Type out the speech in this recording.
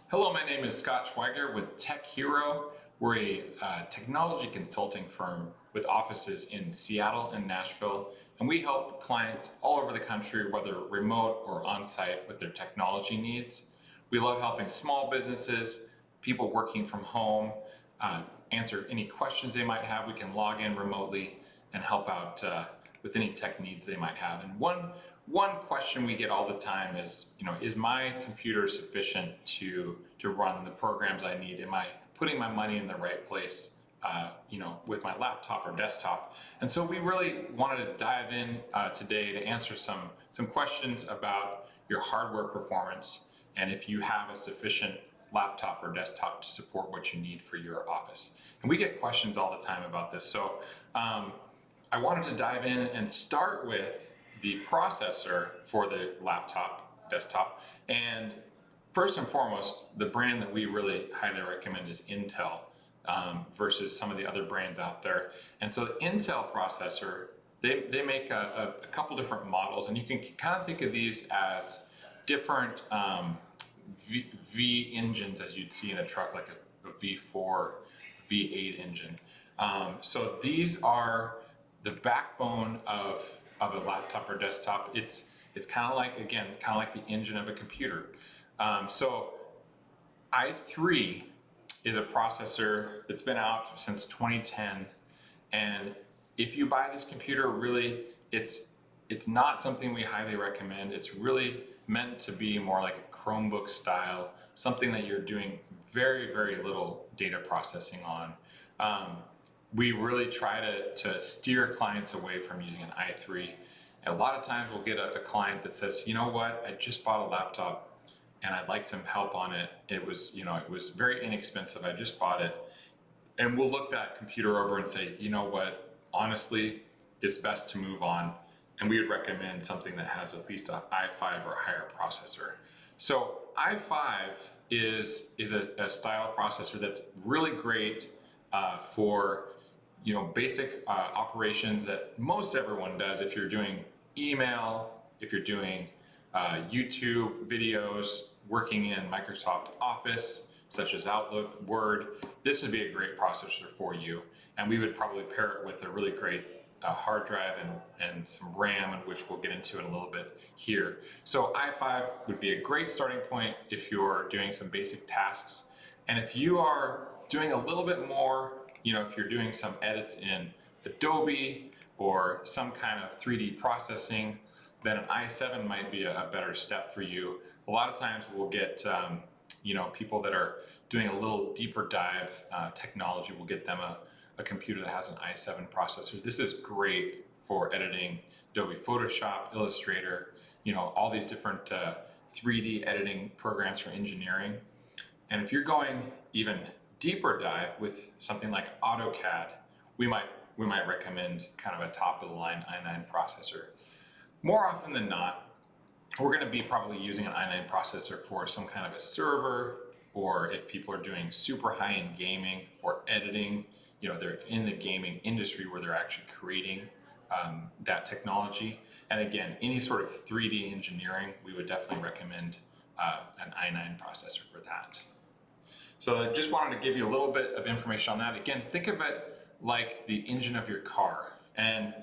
Hello, my name is Scott Schweiger with Tech Hero. We're a technology consulting firm with offices in Seattle and Nashville, and we help clients all over the country, whether remote or on-site, with their technology needs. We love helping small businesses, people working from home, answer any questions they might have. We can log in remotely and help out with any tech needs they might have. And one question we get all the time is, is my computer sufficient to run the programs I need? Am I putting my money in the right place, with my laptop or desktop? And so we really wanted to dive in today to answer some questions about your hardware performance and if you have a sufficient laptop or desktop to support what you need for your office. And we get questions all the time about this. So I wanted to dive in and start with the processor for the laptop, desktop. And first and foremost, the brand that we really highly recommend is Intel versus some of the other brands out there. And so the Intel processor, they make a couple different models, and you can kind of think of these as different V engines as you'd see in a truck, like a V4, V8 engine. So these are the backbone of a laptop or desktop. It's kind of like, again, kind of like the engine of a computer. So i3 is a processor that's been out since 2010, and if you buy this computer, really, it's not something we highly recommend. It's really meant to be more like a Chromebook style, something that you're doing very, very little data processing on. We really try to steer clients away from using an i3. And a lot of times we'll get a client that says, you know what, I just bought a laptop and I'd like some help on it. It was very inexpensive. I just bought it. And we'll look that computer over and say, you know what, honestly, it's best to move on. And we would recommend something that has at least an i5 or higher processor. So i5 is a style processor that's really great for basic operations that most everyone does. If you're doing email, if you're doing YouTube videos, working in Microsoft Office, such as Outlook, Word, this would be a great processor for you. And we would probably pair it with a really great hard drive and some RAM, which we'll get into in a little bit here. So i5 would be a great starting point if you're doing some basic tasks. And if you are doing a little bit more, if you're doing some edits in Adobe or some kind of 3D processing, then an i7 might be a better step for you. A lot of times we'll get people that are doing a little deeper dive technology. We'll get them a computer that has an i7 processor. This is great for editing Adobe Photoshop, Illustrator, all these different 3D editing programs for engineering. And if you're going even deeper dive with something like AutoCAD, we might recommend kind of a top of the line i9 processor. More often than not, we're going to be probably using an i9 processor for some kind of a server, or if people are doing super high-end gaming or editing, they're in the gaming industry where they're actually creating that technology. And again, any sort of 3D engineering, we would definitely recommend an i9 processor for that. So I just wanted to give you a little bit of information on that. Again, think of it like the engine of your car. And